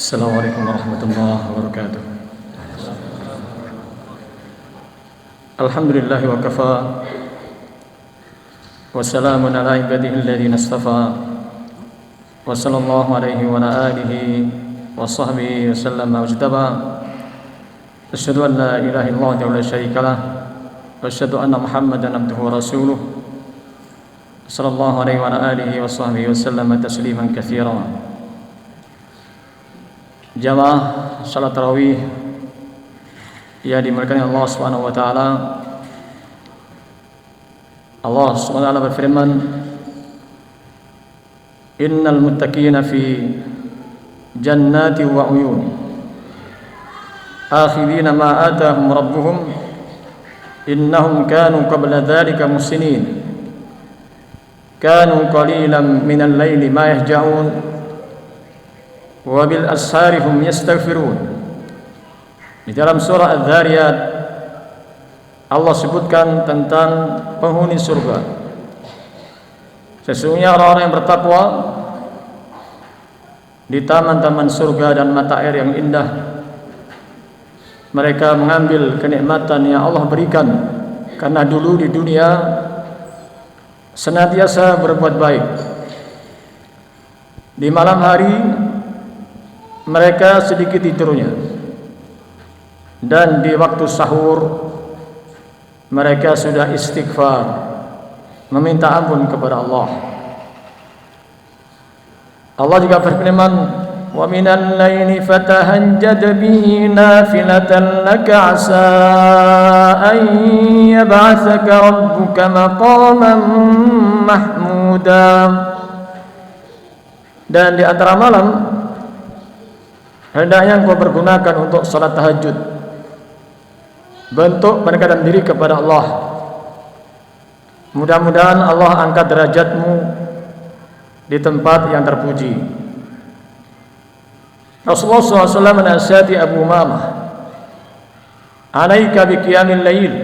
Assalamualaikum warahmatullahi wabarakatuh. Alhamdulillahi wa kafa wa salamun ala ibadihi alladhina istafa wa sallallahu alaihi wa ala alihi wa sahbihi wa sallama wajtaba. Asyhadu an la ilaha illallah wa la syarika lah wa asyhadu anna Muhammadan abduhu wa rasuluh sallallahu alaihi wa ala alihi wa sahbihi wa sallama tasliman katsiran. Jamaah salat tarawih ya dimuliakan Allah Subhanahu wa taala. Allah Subhanahu wa taala berfirman, "Innal muttaqina fi jannati wa uyun akhidina ma atahum rabbuhum innahum kanu qabla dzalika muhsinin kanu qalilan minal laili ma yahja'un wa bil ashari hum yastaghfirun." Di dalam surah Adz-Dzariyat Allah sebutkan tentang penghuni surga. Sesungguhnya orang-orang yang bertakwa di taman-taman surga dan mata air yang indah, mereka mengambil kenikmatan yang Allah berikan karena dulu di dunia senantiasa berbuat baik. Di malam hari mereka sedikit tidurnya, dan di waktu sahur mereka sudah istighfar, meminta ampun kepada Allah. Allah juga berfirman, "Wa minal laili fatahajjad bihi nafilatan laka 'asa an yab'atsaka rabbuka maqaman mahmuda." Dan di antara malam hendaknya engkau bergunakan untuk salat tahajud, bentuk pendekatan diri kepada Allah. Mudah-mudahan Allah angkat derajatmu di tempat yang terpuji. Rasulullah SAW menasihati Abu Umamah, "Alaika bi qiyamil lail."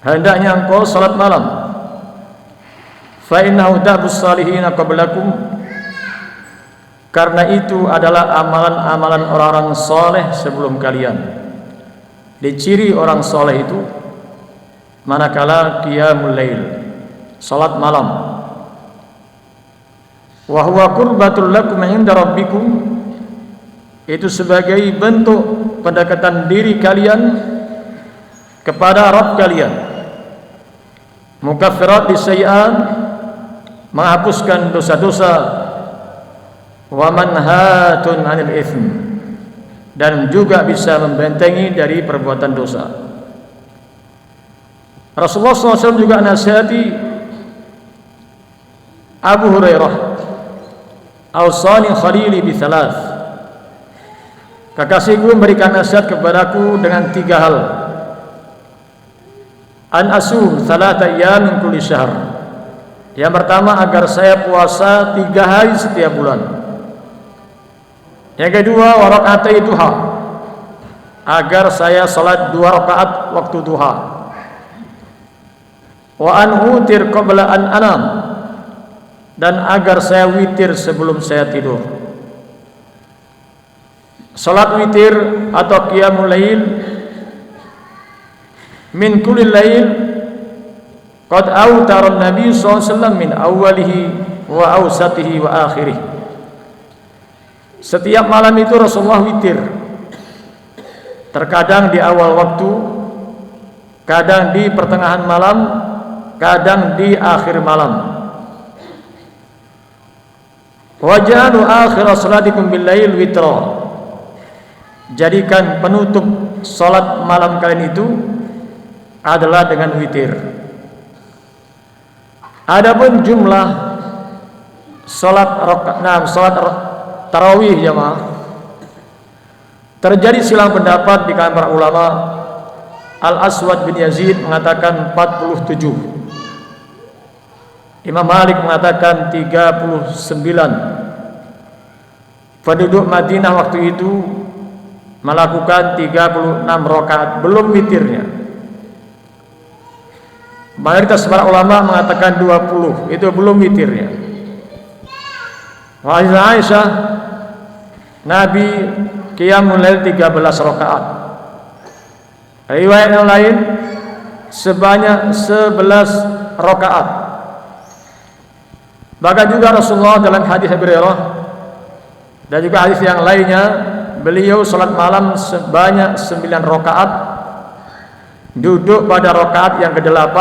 Hendaknya engkau salat malam. Fa innahu dabus salihin qablakum. Karena itu adalah amalan-amalan orang-orang soleh sebelum kalian. Diciri orang soleh itu manakala qiyamul lail, salat malam. Wa huwa qurbatul lakum 'inda rabbikum. Itu sebagai bentuk pendekatan diri kalian kepada Rabb kalian. Mukaffirat lisayyi'at, menghapuskan dosa-dosa. Wa manhatun 'anil itsm, dan juga bisa membentengi dari perbuatan dosa. Rasulullah SAW juga nasihati Abu Hurairah, "Awsani khalili bi thalath." Kekasihku memberikan nasihat kepadaku dengan 3 hal. An asum thalatha ayyam min kulli syahr. Yang pertama, agar saya puasa 3 hari setiap bulan. Yang kedua, wa raka'atai duha, agar saya salat 2 rakaat waktu duha. Wa an utir qabla an anam, dan agar saya witir sebelum saya tidur. Salat witir atau qiyamul lail min kulli lail qad autara an-nabi sallallahu alaihi wasallam min awwalihi wa awsatihi wa akhirih. Setiap malam itu Rasulullah witir, terkadang di awal waktu, kadang di pertengahan malam, kadang di akhir malam. Waj'alu akhir salatikum bil lail witra. Jadikan penutup salat malam kalian itu adalah dengan witir. Adapun jumlah salat tarawih jamaah, terjadi silang pendapat di kalangan para ulama. Al-Aswad bin Yazid mengatakan 47, Imam Malik mengatakan 39. Penduduk Madinah waktu itu melakukan 36 rakaat belum witirnya. Mayoritas para ulama mengatakan 20, itu belum witirnya. Wa Aisyah Nabi qiyamul lail 13 rakaat. Riwayat yang lain sebanyak 11 rakaat. Bahkan juga Rasulullah dalam hadis Abu Hurairah dan juga hadis yang lainnya, beliau salat malam sebanyak 9 rakaat, duduk pada rakaat yang ke-8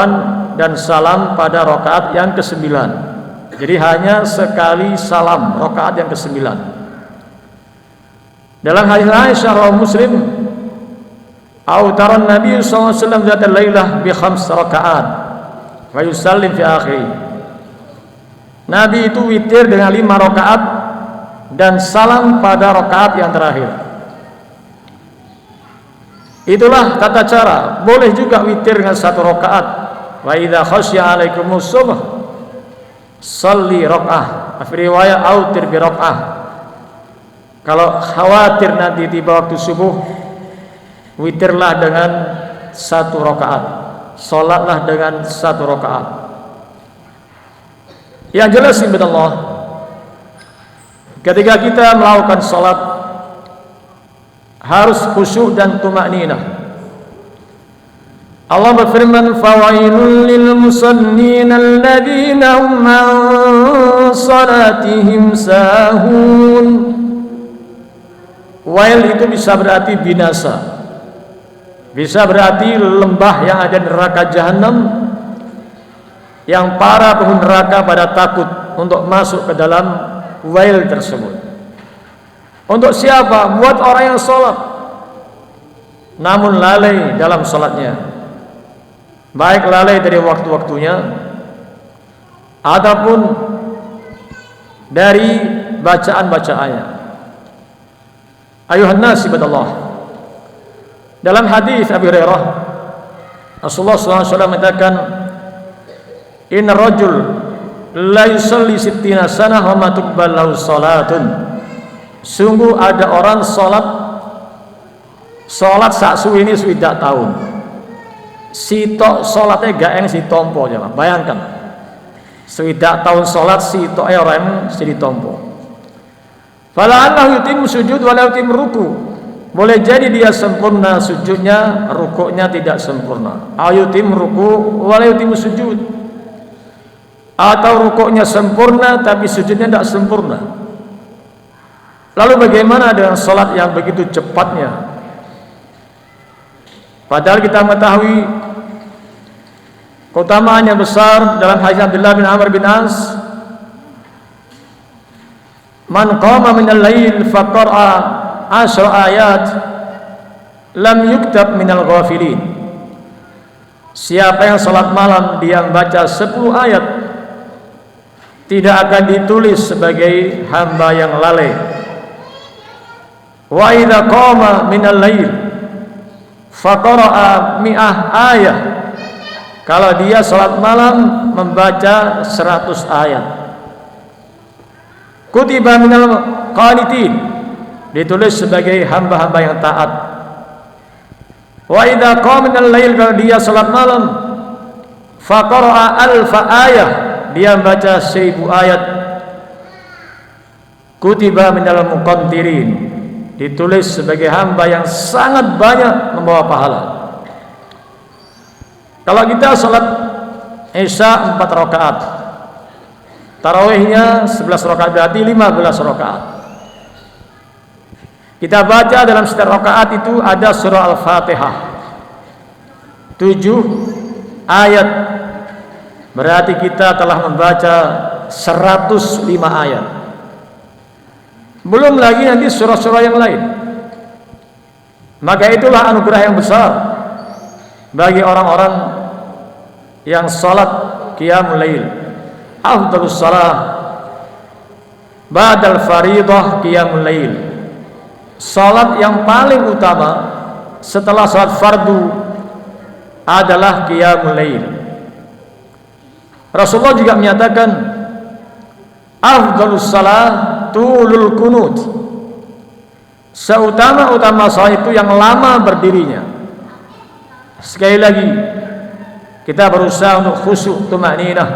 dan salam pada rakaat yang ke-9. Jadi hanya sekali salam rakaat yang ke-9. Dalam hadis Aisyah rawahu Muslim, autaran Nabi sallallahu alaihi wasallam zat lailah bi 5 rakaat wa yusallim fi akhir. Nabi itu witir dengan 5 rakaat dan salam pada rakaat yang terakhir. Itulah tata cara. Boleh juga witir dengan 1 rakaat. Wa idza khasya 'alaikumus subh shalli rakaah. Fi riwayat autir bi rakaah. Kalau khawatir nanti tiba waktu subuh, witirlah dengan 1 rakaat. Salatlah dengan 1 rakaat. Yang jelas ibadallah, ketika kita melakukan salat harus khusyuk dan tumakninah. Allah berfirman, fawailul lil musallin alladzina hum an salatihim sahun. Wail itu bisa berarti binasa, bisa berarti lembah yang ada di neraka jahanam, yang para penghuni neraka pada takut untuk masuk ke dalam wail tersebut. Untuk siapa? Buat orang yang sholat namun lalai dalam sholatnya, baik lalai dari waktu-waktunya ataupun dari bacaan-bacaannya. Ayuhan nas ibadallah, dalam hadis Abu Hurairah Rasulullah SAW mengatakan, inna rajul la yusalli sittina sanah wa ma tuqbal lahu salatun. Sungguh ada orang salat saksu ini sudah tahun, sitok salatnya gak eng si tompo ya. Bayangkan sudah tahun salat sitok orang si ditompo. Fala Allah yutim sujud wala yutim ruku. Boleh jadi dia sempurna sujudnya, rukuknya tidak sempurna. Ayutim ruku wala yutim sujud. Atau rukuknya sempurna tapi sujudnya tidak sempurna. Lalu bagaimana dengan salat yang begitu cepatnya? Padahal kita mengetahui keutamaannya besar dalam hadis Abdullah bin Amr bin As, man qama minal lail faqara'a 10 ayat lam yuktab minal ghafilin. Siapa yang salat malam dia membaca 10 ayat, tidak akan ditulis sebagai hamba yang lalai. Wa idza qama minal lail faqara'a 100 ayat, kalau dia salat malam membaca 100 ayat, kutiba minal qanitin, ditulis sebagai hamba-hamba yang taat. Wa idza qama minal lail, kalau dia salat malam faqara'a 1000 ayat, dia membaca 1000 ayat, kutiba minal muqantirin, ditulis sebagai hamba yang sangat banyak membawa pahala. Kalau kita salat Isya 4 rakaat, tarawihnya 11 rakaat, berarti 15 rakaat. Kita baca dalam setiap rakaat itu ada surah Al-Fatihah 7 ayat, berarti kita telah membaca 105 ayat. Belum lagi nanti surah-surah yang lain. Maka itulah anugerah yang besar bagi orang-orang yang salat qiyamul lail. Afdhalus salah ba'dal fariidah qiyamul lail. Salat yang paling utama setelah salat fardu adalah qiyamul lail. Rasulullah juga menyatakan, afdhalus salah tulul kunut. Seutama-utama salat itu yang lama berdirinya. Sekali lagi, kita berusaha untuk khusyuk tumakninah,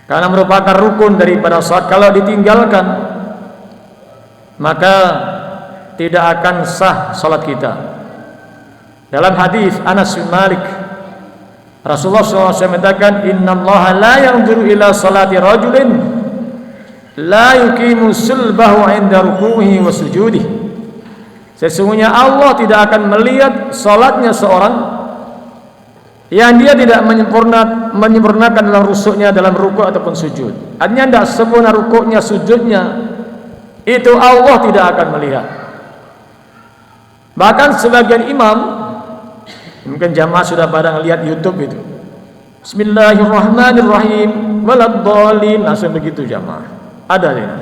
karena merupakan rukun daripada salat. Kalau ditinggalkan maka tidak akan sah salat kita. Dalam hadis Anas bin Malik, Rasulullah SAW mengatakan, innallaha la yanzuru ila salati rajulin la yuqimu sulbahu 'inda ruku'ihi wa sujudihi. Sesungguhnya Allah tidak akan melihat salatnya seorang yang dia tidak menyempurnakan dalam rusuknya, dalam rukuk ataupun sujud. Artinya tidak sempurna rukuknya, sujudnya, itu Allah tidak akan melihat. Bahkan sebagian imam, mungkin jamaah sudah pada lihat YouTube itu, Bismillahirrahmanirrahim waladhdallin, langsung begitu jamaah. Ada ini.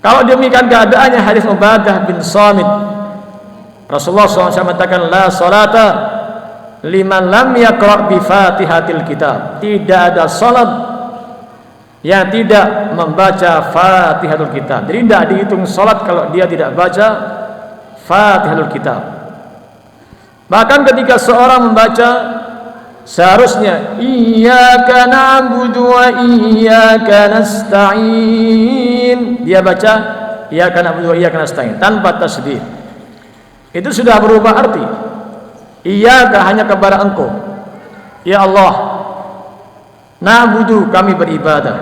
Kalau demikian keadaannya, hadis Ubadah bin Samit, Rasulullah SAW mengatakan, la salata liman lam yaqra' bi Fatihatil Kitab. Tidak ada salat yang tidak membaca Fatihatul Kitab. Jadi tidak dihitung salat kalau dia tidak baca Fatihatul Kitab. Bahkan ketika seorang membaca, seharusnya iyyaka na'budu wa iyyaka nasta'in, dia baca iyyaka na'budu wa iyyaka nasta'in tanpa tasdid. Itu sudah berubah arti. Iyyaka hanya kepada Engkau, ya Allah, na'budu kami beribadah,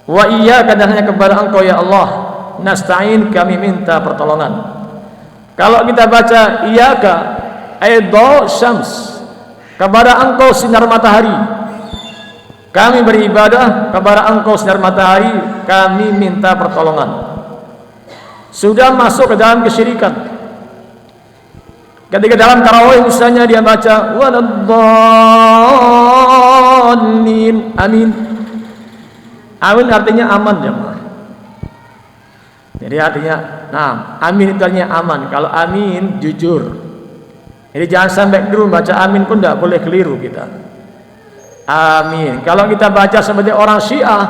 wa iyyaka dan hanya kepada Engkau ya Allah, nasta'in kami minta pertolongan. Kalau kita baca iyyaka aidha syams, kepada Engkau sinar matahari kami beribadah, kepada Engkau sinar matahari kami minta pertolongan, sudah masuk ke dalam kesyirikan. Ketika dalam tarawih misalnya dia baca waladhdallin, amin. Amin artinya aman jemaah. Jadi artinya, amin itu artinya aman. Kalau amin jujur. Jadi jangan sampai keliru baca amin pun tidak boleh keliru kita. Amin. Kalau kita baca seperti orang Syiah,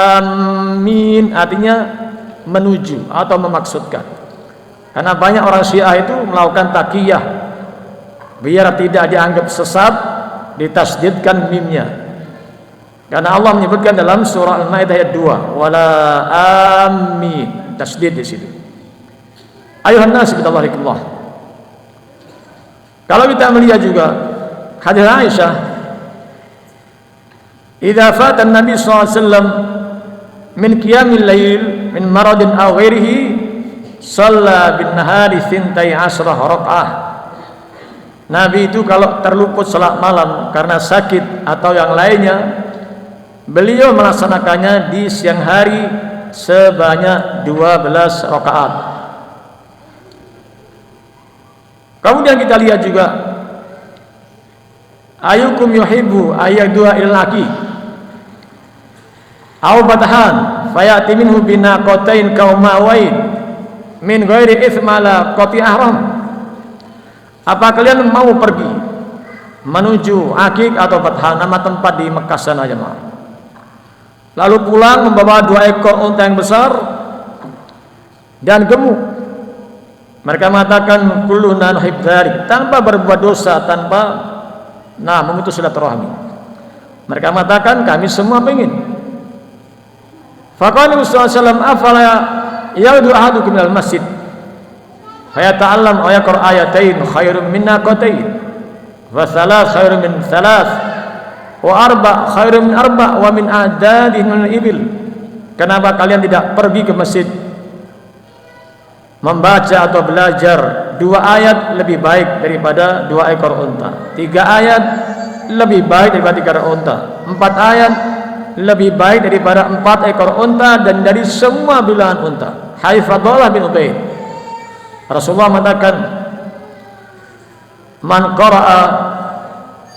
amin artinya menuju atau memaksudkan. Karena banyak orang Syiah itu melakukan taqiyah biar tidak dianggap sesat, ditasdidkan mimnya. Karena Allah menyebutkan dalam surah Al-Maidah ayat 2, wala amin, tasdid di situ. Ayuhan nas billahikumullah. Kalau kita melihat juga hadis Aisyah, idza fata an-nabi sallallahu alaihi wasallam min qiyamil lail min maradin aw ghairihi shalla bin nahari 12 rakaah. Nabi itu kalau terluput salat malam karena sakit atau yang lainnya, beliau melaksanakannya di siang hari sebanyak 12 rakaat. Kemudian kita lihat juga, ayyukum yuhibbu ayyadua ilaki aw batahan fayati minhu binaqatain kaumawain min ghairi ithmala qati ahram. Apa kalian mau pergi menuju Akik atau Bathan, nama tempat di Mekah sana jemaah, lalu pulang membawa 2 ekor unta yang besar dan gemuk? Mereka mengatakan kulluna nuhib dzalik, tanpa berbuat dosa, tanpa memutus silaturahmi. Mereka mengatakan kami semua ingin. Faqala Nabi sallallahu alaihi wasallam, afala yaudu ahadukum minal masjid fayata'allam wa yaqra ayatain khairun min naqatain wa thalath khairun min thalath wa arba khairun min arba wa min a'dadihi min ibil. Kenapa kalian tidak pergi ke masjid membaca atau belajar 2 ayat lebih baik daripada 2 ekor unta, 3 ayat lebih baik daripada 3 ekor unta, 4 ayat lebih baik daripada 4 ekor unta dan dari semua bilangan unta. Haifadullah bin Ubaid, Rasulullah mengatakan, man qara'a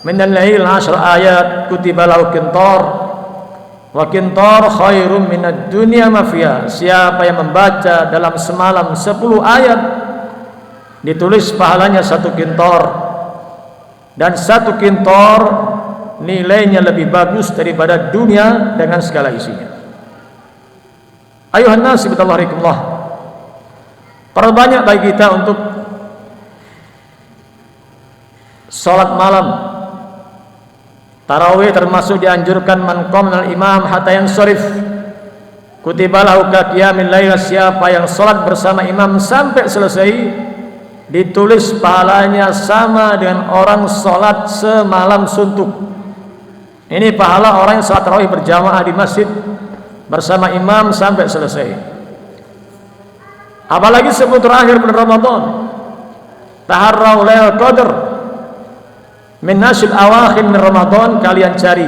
min al-lail 10 ayat kutiba lahu qintar wa qintar khairum min ad-dunya ma fiha. Siapa yang membaca dalam semalam 10 ayat, ditulis pahalanya 1 qintar, dan 1 qintar nilainya lebih bagus daripada dunia dengan segala isinya. Ayuhan nas billahikumullah, perbanyak bagi kita untuk salat malam tarawih, termasuk dianjurkan man qama al imam hatta yansharif, Kutiba lahu ka qiyamil lail, siapa yang salat bersama imam sampai selesai ditulis pahalanya sama dengan orang salat semalam suntuk. Ini pahala orang yang salat tarawih berjamaah di masjid bersama imam sampai selesai. Apalagi 10 terakhir bulan Ramadan. Taharrau Lailatul Qadar min nasyil awakhir min Ramadan, kalian cari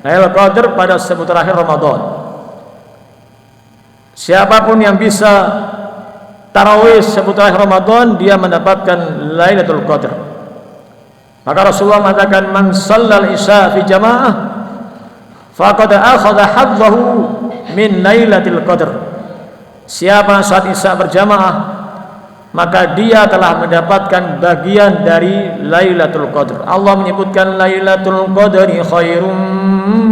Lailatul Qadar pada 10 terakhir Ramadan. Siapapun yang bisa tarawih 10 terakhir Ramadan, dia mendapatkan Lailatul Qadar. Maka Rasulullah mengatakan, man shallal isya fi jamaah faqad akhadha hadzahu min Lailatul Qadar. Siapa saat isya berjamaah, maka dia telah mendapatkan bagian dari Lailatul Qadar. Allah menyebutkan Lailatul Qadri khairum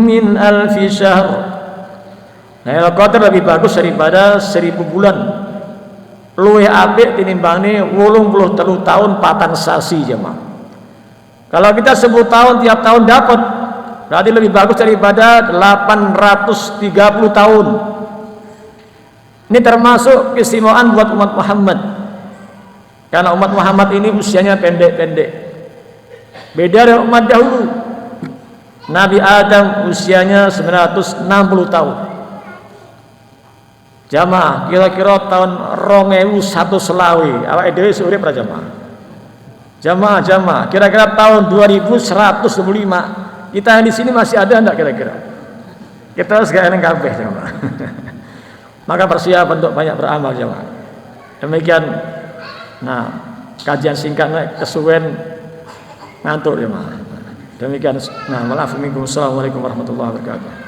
min alfi syahr. Lailatul Qadar lebih bagus daripada 1000 bulan. Luwih apik tinimbangane 83 tahun patan sasi jemaah. Kalau kita 10 tahun tiap tahun dapat, berarti lebih bagus daripada 830 tahun. Ini termasuk keistimewaan buat umat Muhammad. Karena umat Muhammad ini usianya pendek-pendek. Beda dengan umat dahulu. Nabi Adam usianya 960 tahun. Jamaah kira-kira tahun 2001 selawe awake dhewe urip ra jamaah. Jamaah kira-kira tahun 2125 kita di sini masih ada enggak kira-kira? Kita harus gak eneng kabeh jamaah. Maka persiapan untuk banyak beramal jamaah. Demikian kajian singkatnya kesuwen ngantuk jamaah. Demikian maaf. Assalamualaikum warahmatullahi wabarakatuh.